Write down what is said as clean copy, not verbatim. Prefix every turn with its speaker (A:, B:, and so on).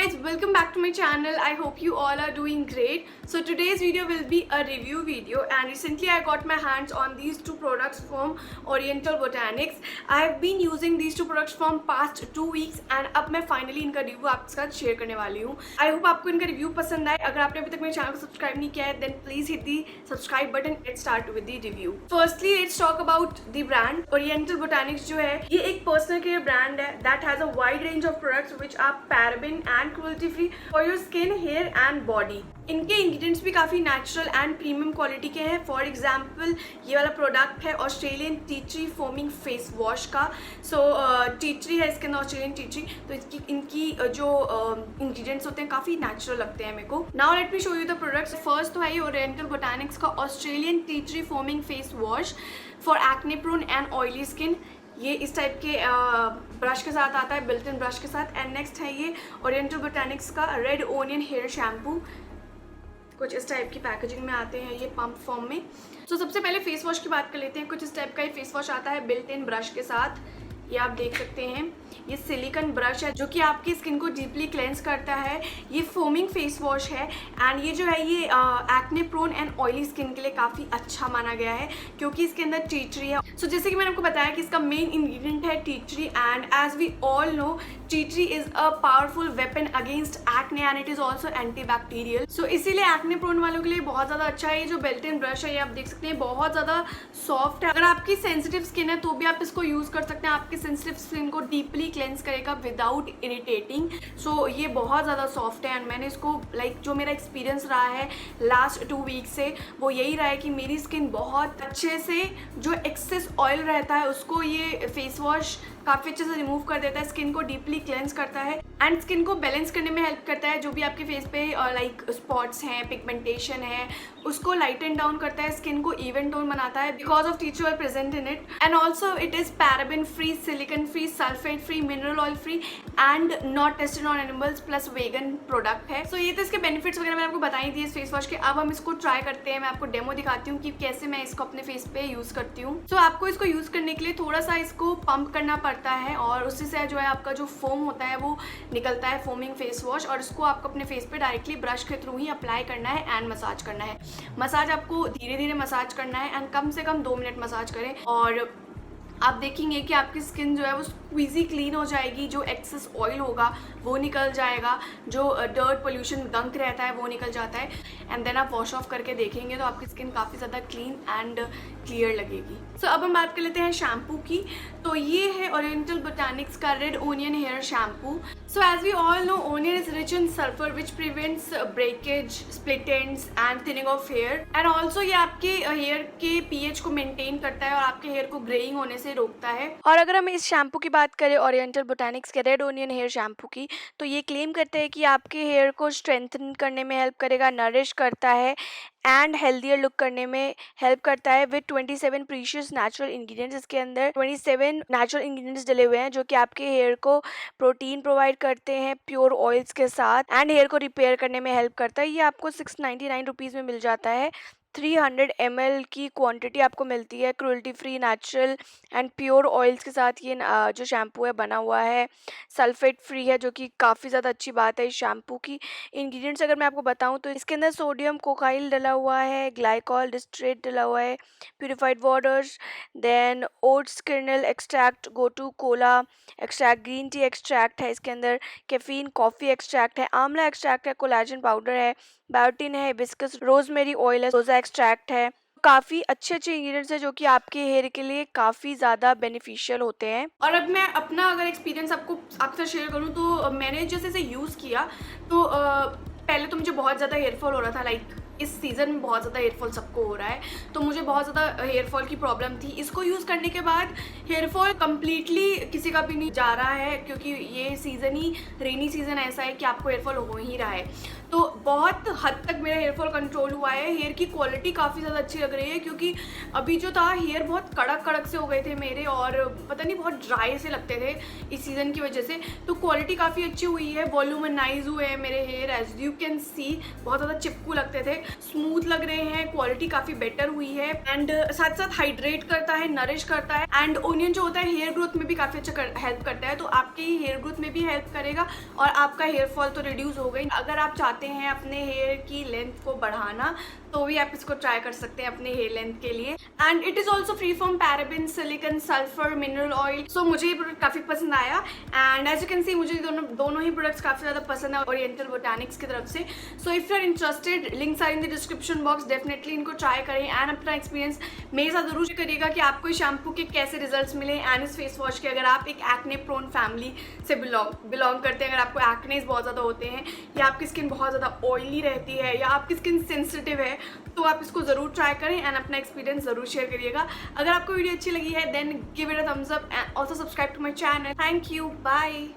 A: guys, welcome back to my channel. I hope you all are doing great. So today's video will be a review video, and recently I got my hands on these two products from Oriental Botanics. I have been using these two products from past 2 weeks and अब मैं finally इनका review आपके साथ share करने वाली हूँ. I hope आपको इनका रिव्यू पसंद आए. अगर आपने अभी तक मेरे चैनल को सब्सक्राइब नहीं किया है then please hit the subscribe button. Let's start with the review. Firstly, let's talk about the brand. Oriental Botanics जो है ये एक personal care brand है that has a wide range of products which are paraben and cruelty free for your skin, hair and body. इनके ingredients भी काफ़ी natural and premium quality के हैं. फॉर एग्जांपल ये वाला प्रोडक्ट है Australian tea tree foaming face wash का. Tea tree है इसके अंदर, ऑस्ट्रेलियन टी ट्री. तो इनकी जो इंग्रेडिएंट्स होते हैं काफ़ी नेचुरल लगते हैं मेरे को. Now let me show you the products. First तो है ये ओरिएंटल बोटानिक्स का Australian tea tree foaming face wash for acne prone and oily skin. ये इस टाइप के ब्रश के साथ आता है, बिल्ट इन ब्रश के साथ. एंड नेक्स्ट है ये ओरिएंटल बोटानिक्स का रेड ओनियन हेयर शैम्पू. कुछ इस टाइप की पैकेजिंग में आते हैं ये पंप फॉर्म में. सबसे पहले फेस वॉश की बात कर लेते हैं. कुछ इस टाइप का ये फेस वॉश आता है बिल्ट इन ब्रश के साथ. ये आप देख सकते हैं, ये सिलिकॉन ब्रश है जो कि आपकी स्किन को डीपली क्लेंस करता है. ये फोमिंग फेस वॉश है एंड ये जो है ये acne prone and oily skin के लिए काफ़ी अच्छा माना गया है क्योंकि इसके अंदर टी ट्री है. जैसे कि मैंने आपको बताया कि इसका मेन इंग्रेडिएंट है tea tree. And as we all know tea tree is a powerful weapon against acne and it is also anti bacterial. इसीलिए एक्ने प्रोन वालों के लिए बहुत ज़्यादा अच्छा है. ये जो बिल्ट इन ब्रश है ये आप देख सकते हैं बहुत ज़्यादा सॉफ्ट है. अगर आपकी सेंसिटिव स्किन है तो भी आप इसको यूज़ कर सकते हैं. आपकी सेंसिटिव स्किन को डीपली क्लेंस करेगा विदाउट इरिटेटिंग. ये बहुत ज़्यादा सॉफ्ट है. एंड मैंने इसको जो मेरा एक्सपीरियंस रहा है लास्ट 2 वीक से वो यही रहा है कि मेरी स्किन बहुत अच्छे से जो एक्सेस ऑयल रहता है उसको ये फेस वॉश काफ़ी अच्छे से रिमूव कर देता है. स्किन को डीपली क्लेंस करता है एंड स्किन को बैलेंस करने में हेल्प करता है. जो भी आपके फेस पे लाइक स्पॉट्स हैं, पिगमेंटेशन है, उसको लाइटन डाउन करता है. स्किन को इवन टोन बनाता है because of tea tree oil present in it. And also it is paraben free, silicone free, sulphate free, mineral oil free and not tested on animals plus vegan product है. ये तो इसके benefits वगैरह मैंने आपको बताई थी इस फेस वॉश के. अब हम इसको ट्राई करते हैं. मैं आपको डेमो दिखाती हूँ कि कैसे मैं इसको अपने फेस पे यूज़ करती हूँ. आपको इसको यूज़ करने के लिए थोड़ा सा इसको पंप करना पड़ता है और उसी से जो है आपका जो फोम होता है वो निकलता है, फोमिंग फेस वॉश. और इसको आपको अपने फेस पे डायरेक्टली ब्रश के थ्रू ही अप्लाई करना है एंड मसाज करना है. मसाज आपको धीरे धीरे मसाज करना है एंड कम से कम 2 मिनट मसाज करें और आप देखेंगे कि आपकी स्किन जो है वो स्क्वीजी क्लीन हो जाएगी. जो एक्सेस ऑयल होगा वो निकल जाएगा, जो डर्ट पोल्यूशन गंक रहता है वो निकल जाता है. एंड देन आप वॉश ऑफ करके देखेंगे तो आपकी स्किन काफ़ी ज़्यादा क्लीन एंड क्लियर लगेगी. अब हम बात कर लेते हैं शैम्पू की. ये है ओरिएंटल बोटानिक्स का red onion hair shampoo. As we all know onion is rich in sulphur which prevents breakage, split ends and thinning of hair. And also ये आपके हेयर के पीएच को मेंटेन करता है और आपके हेयर को ग्रेइंग होने से रोकता है. और अगर हम इस शैम्पू की बात करें ओरिएंटल बोटानिक्स के रेड ओनियन हेयर शैम्पू की, तो ये क्लेम करते हैं कि आपके हेयर को स्ट्रेंथन करने में हेल्प करेगा, नरिश करता है एंड हेल्दियर लुक करने में हेल्प करता है विद 27 प्रीशियस नेचुरल इंग्रेडिएंट्स. इसके अंदर 27 नेचुरल इंग्रेडिएंट्स डले हुए हैं जो कि आपके हेयर को प्रोटीन प्रोवाइड करते हैं प्योर ऑयल्स के साथ एंड हेयर को रिपेयर करने में हेल्प करता है. ये आपको 699 रुपीज़ में मिल जाता है. 300 ml की क्वांटिटी आपको मिलती है. Cruelty free, natural and pure oils के साथ ये जो शैम्पू है बना हुआ है. सल्फेट फ्री है जो कि काफ़ी ज़्यादा अच्छी बात है इस शैम्पू की. इंग्रेडिएंट्स अगर मैं आपको बताऊं तो इसके अंदर सोडियम कोकाइल डला हुआ है, ग्लाइकॉल डिस्ट्रेट डला हुआ है, purified waters, then oats kernel extract, gotu kola extract, green tea extract है इसके अंदर, कैफीन कॉफ़ी एक्सट्रैक्ट है, आंवला एक्सट्रैक्ट है, कोलाजन पाउडर है, बायोटिन है, हिबिस्कस रोजमेरी ऑयल है, रोजा एक्सट्रैक्ट है. काफ़ी अच्छे इंग्रेडिएंट्स है जो कि आपके हेयर के लिए काफ़ी ज़्यादा बेनिफिशियल होते हैं. और अब मैं अपना अगर एक्सपीरियंस आपके साथ शेयर करूँ तो मैंने जैसे इसे यूज़ किया तो पहले तो मुझे बहुत ज़्यादा हेयरफॉल हो रहा था. लाइक इस सीज़न में बहुत ज़्यादा हेयरफॉल सबको हो रहा है तो मुझे बहुत ज़्यादा हेयरफॉल की प्रॉब्लम थी. इसको यूज़ करने के बाद हेयरफॉल कम्प्लीटली किसी का भी नहीं जा रहा है क्योंकि ये सीज़न ही रेनी सीज़न ऐसा है कि आपको हेयरफॉल हो ही रहा है. तो बहुत हद तक मेरा हेयरफॉल कंट्रोल हुआ है. हेयर की क्वालिटी काफ़ी ज़्यादा अच्छी लग रही है क्योंकि अभी जो था हेयर बहुत कड़क से हो गए थे मेरे और पता नहीं बहुत ड्राई से लगते थे इस सीज़न की वजह से. तो क्वालिटी काफ़ी अच्छी हुई है, वॉल्यूमनाइज हुए हैं मेरे hair. As you can see बहुत ज़्यादा चिपकू लगते थे स्मूथ लग रहे हैं, क्वालिटी काफ़ी बेटर हुई है एंड साथ साथ हाइड्रेट करता है, नरिश करता है एंड ओनियन जो होता है हेयर ग्रोथ में भी काफ़ी अच्छा हेल्प करता है, तो आपके हेयर ग्रोथ में भी हेल्प करेगा और आपका हेयर फॉल तो रिड्यूस हो गई। अगर आप चाहते हैं अपने हेयर की लेंथ को बढ़ाना तो भी आप इसको ट्राई कर सकते हैं अपने हेयर लेंथ के लिए and it is also free from paraben, silicone, sulphur, mineral oil. So मुझे ये प्रोडक्ट काफ़ी पसंद आया and as you can see मुझे दोनों ही प्रोडक्ट्स काफ़ी ज़्यादा पसंद है ओरिएंटल बोटैनिक्स की तरफ से। So if you are interested, links are in the description box, definitely इनको ट्राई करें एंड अपना एक्सपीरियंस मेरे साथ जरूर शेयर करिएगा कि आपको इस शैम्पू के कैसे रिजल्ट्स मिले एंड इस फेस वॉश के। अगर आप एक एक्ने प्रोन फैमिली से बिलोंग करते हैं, अगर आपको एक्नेस बहुत ज़्यादा होते हैं या आपकी स्किन बहुत ज़्यादा ऑयली रहती है या आपकी स्किन सेंसिटिव है, तो आप इसको ज़रूर ट्राई करें एंड अपना एक्सपीरियंस ज़रूर शेयर करिएगा। अगर आपको वीडियो अच्छी लगी है then give it a thumbs up and also subscribe to my channel. Thank you, bye.